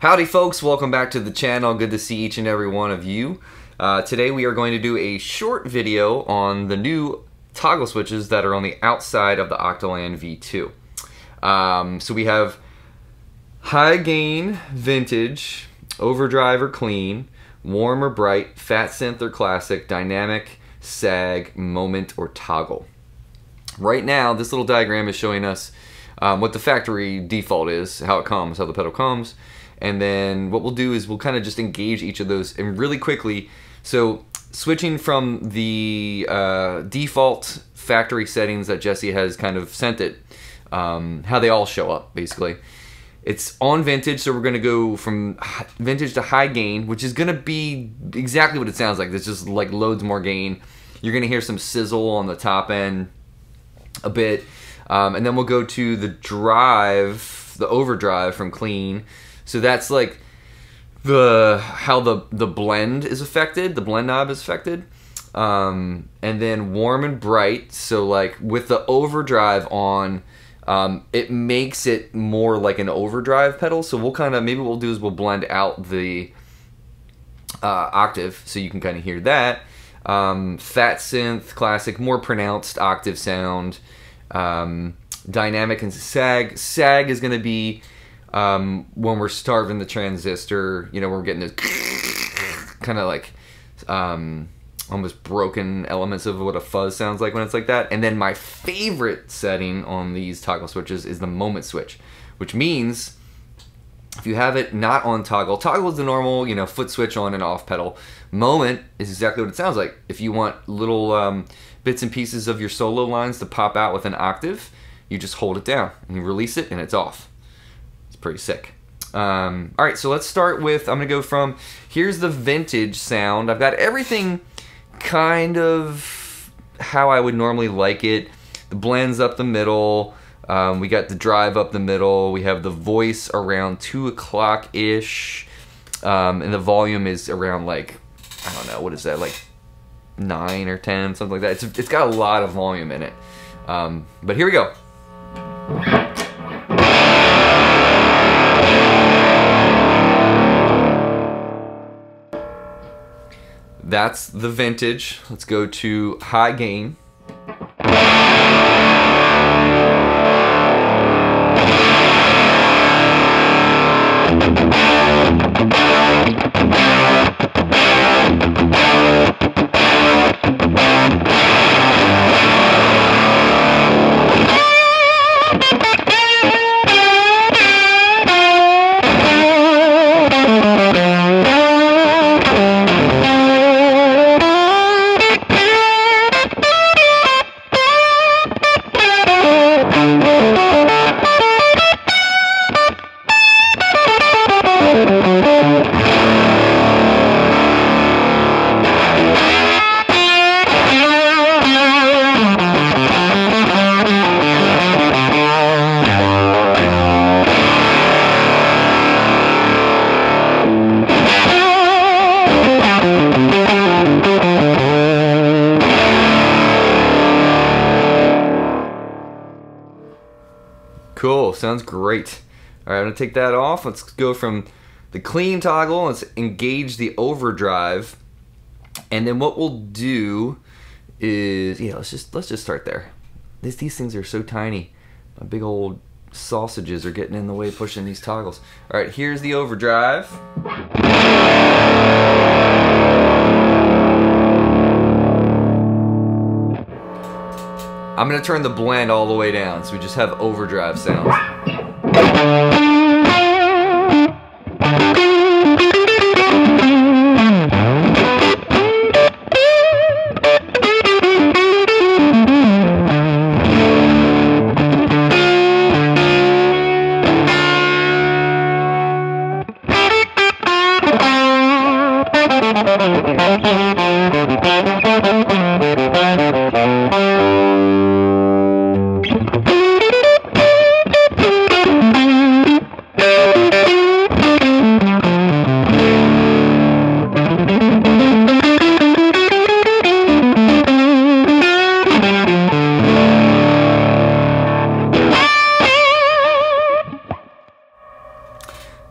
Howdy folks, welcome back to the channel. Good to see each and every one of you. Today we are going to do a short video on the new toggle switches that are on the outside of the Octaland V2. So we have high gain, vintage, overdrive or clean, warm or bright, fat synth or classic, dynamic, sag, moment, or toggle. Right now this little diagram is showing us what the factory default is, how it comes, how the pedal comes. And then what we'll do is we'll kind of just engage each of those and really quickly. So switching from the default factory settings that Jesse has kind of sent it, how they all show up basically. It's on vintage, so we're going to go from vintage to high gain, which is going to be exactly what it sounds like. There's just like loads more gain. You're going to hear some sizzle on the top end a bit. And then we'll go to the drive, the overdrive from clean. So that's like how the blend is affected, the blend knob is affected. And then warm and bright, so like with the overdrive on, it makes it more like an overdrive pedal. So we'll kind of, maybe what we'll do is we'll blend out the octave so you can kind of hear that. Fat synth, classic, more pronounced octave sound. Dynamic and sag. Sag is going to be when we're starving the transistor, you know, we're getting this kind of like almost broken elements of what a fuzz sounds like when it's like that. And then my favorite setting on these toggle switches is the moment switch, which means if you have it not on toggle, toggle is the normal, you know, foot switch on and off pedal. Moment is exactly what it sounds like. If you want little bits and pieces of your solo lines to pop out with an octave, you just hold it down and you release it and it's off. Pretty sick. Alright, so let's start with, I'm going to go from, here's the vintage sound. I've got everything kind of how I would normally like it. The blends up the middle. We got the drive up the middle. We have the voice around 2 o'clock-ish. And the volume is around like, I don't know, what is that, like 9 or 10, something like that. It's got a lot of volume in it. But here we go. That's the vintage. Let's go to high gain. Cool, sounds great. All right, I'm gonna take that off. Let's go from the clean toggle. Let's engage the overdrive, and then what we'll do is, yeah, let's just start there. These things are so tiny. My big old sausages are getting in the way pushing these toggles. All right, here's the overdrive. I'm going to turn the blend all the way down so we just have overdrive sounds.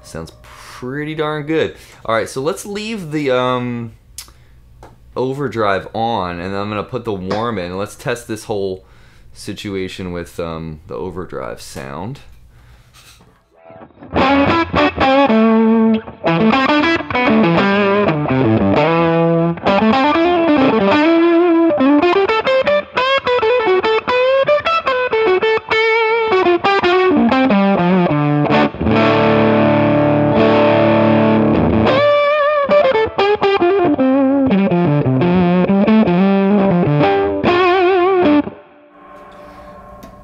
Sounds pretty darn good. All right, so let's leave the overdrive on, and then I'm gonna put the warm in. Let's test this whole situation with the overdrive sound.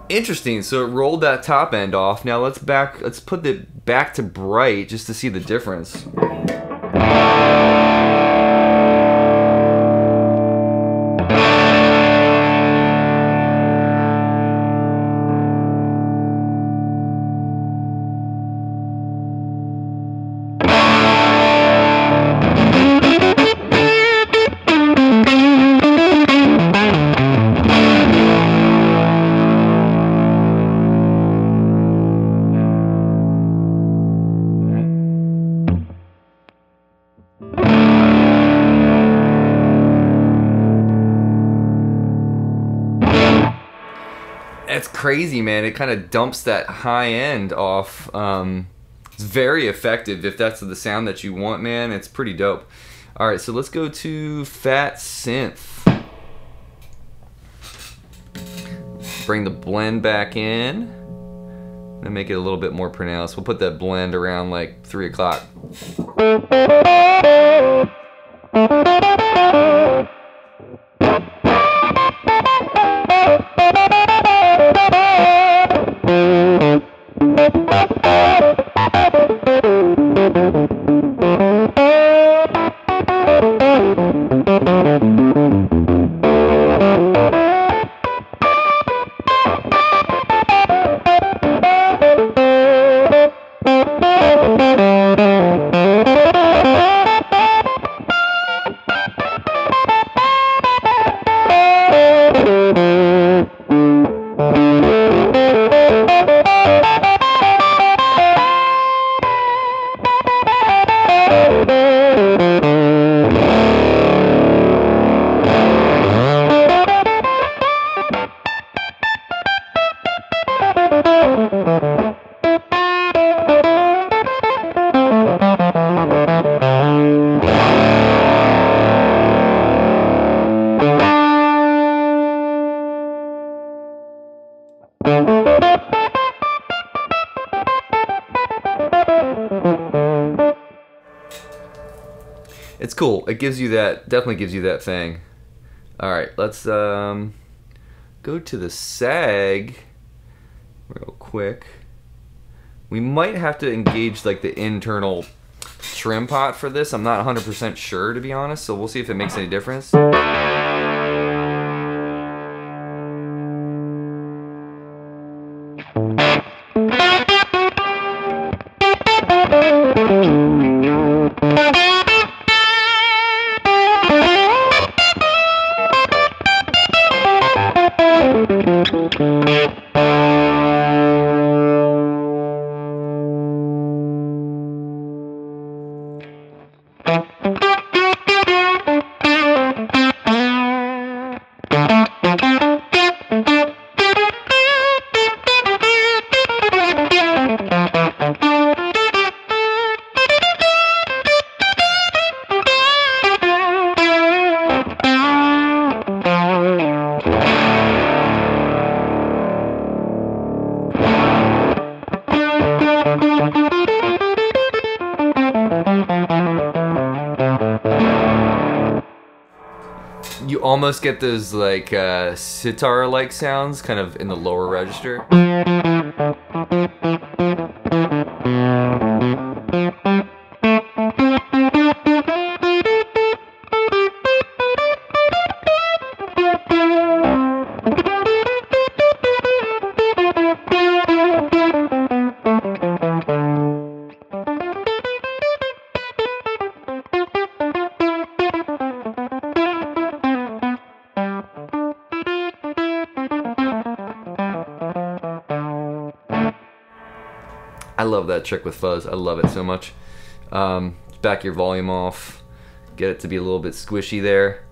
Interesting. So it rolled that top end off. Now let's put it back to bright just to see the difference. It's crazy, man. It kind of dumps that high end off. It's very effective if that's the sound that you want, man. It's pretty dope. All right, so let's go to Fat Synth. Bring the blend back in and make it a little bit more pronounced. We'll put that blend around like 3 o'clock. It's cool. It gives you that, definitely gives you that thing. All right, let's go to the sag real quick. We might have to engage like the internal trim pot for this. I'm not 100% sure, to be honest, so we'll see if it makes any difference. You almost get those like sitar-like sounds kind of in the lower register. I love that trick with fuzz. I love it so much. Back your volume off. Get it to be a little bit squishy there.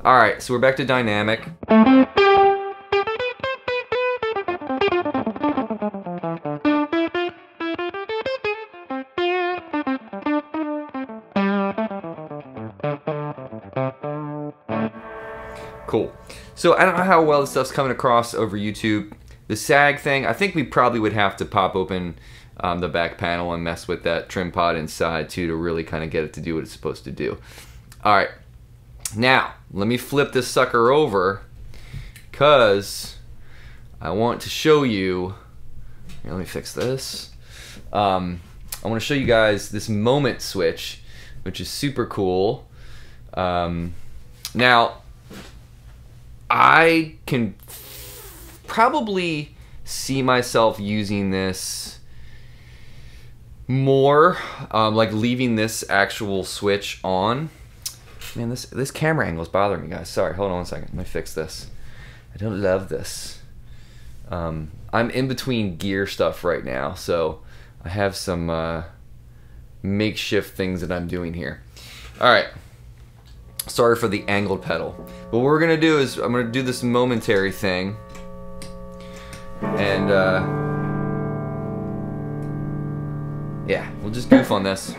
Alright, so we're back to dynamic. Cool. So I don't know how well this stuff's coming across over YouTube. The sag thing, I think we probably would have to pop open the back panel and mess with that trim pod inside too to really kind of get it to do what it's supposed to do. Alright, now let me flip this sucker over because I want to show you, here, let me fix this. I want to show you guys this moment switch, which is super cool. Now, I can probably see myself using this more, like leaving this actual switch on. Man, this camera angle is bothering me, guys. Sorry, hold on one second. Let me fix this. I don't love this. I'm in between gear stuff right now, so I have some makeshift things that I'm doing here. All right. Sorry for the angled pedal. But what we're gonna do is I'm gonna do this momentary thing, and yeah, we'll just goof on this.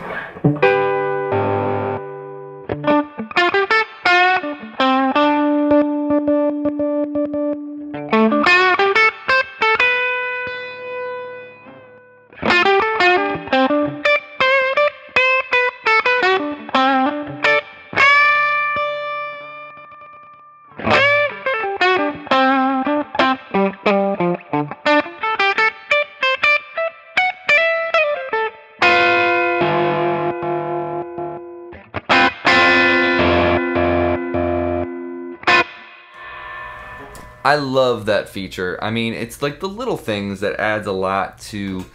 I love that feature. I mean, it's like the little things that adds a lot to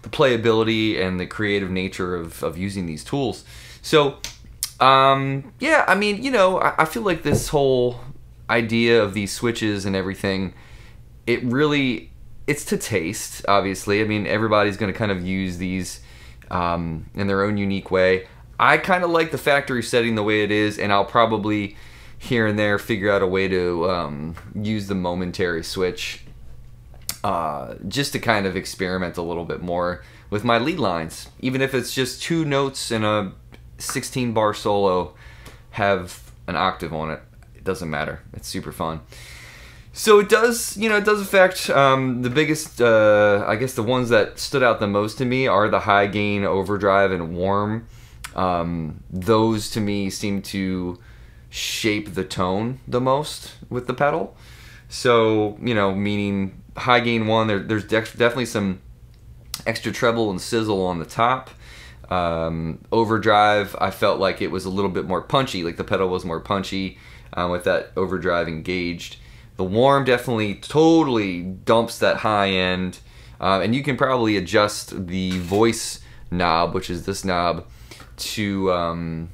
the playability and the creative nature of using these tools. So, yeah, I mean, you know, I feel like this whole idea of these switches and everything, it's to taste, obviously. I mean, everybody's going to kind of use these in their own unique way. I kind of like the factory setting the way it is, and I'll probably here and there figure out a way to use the momentary switch just to kind of experiment a little bit more with my lead lines. Even if it's just 2 notes and a 16 bar solo have an octave on it, it doesn't matter. It's super fun. So it does, you know, it does affect the biggest, I guess the ones that stood out the most to me are the high gain, overdrive, and warm. Those to me seem to shape the tone the most with the pedal. So, you know, meaning high gain 1, there's definitely some extra treble and sizzle on the top. Overdrive, I felt like it was a little bit more punchy, like the pedal was more punchy with that overdrive engaged. The warm definitely totally dumps that high end, and you can probably adjust the voice knob, which is this knob, to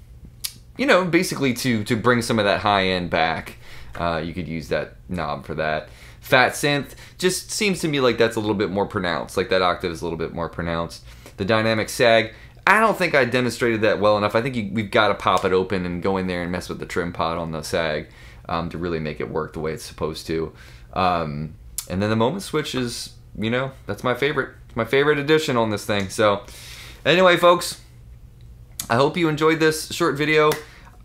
you know, basically to bring some of that high end back. You could use that knob for that. Fat synth just seems to me like that's a little bit more pronounced, like that octave is a little bit more pronounced. The dynamic sag, I don't think I demonstrated that well enough. I think we've got to pop it open and go in there and mess with the trim pod on the sag to really make it work the way it's supposed to. And then the moment switch is, you know, that's my favorite. It's my favorite addition on this thing. So anyway, folks, I hope you enjoyed this short video.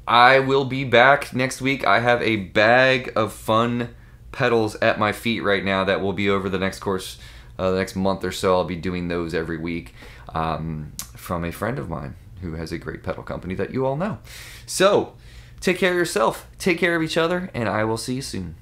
I will be back next week. I have a bag of fun pedals at my feet right now that will be over the next course, the next month or so. I'll be doing those every week from a friend of mine who has a great pedal company that you all know. So take care of yourself, take care of each other, and I will see you soon.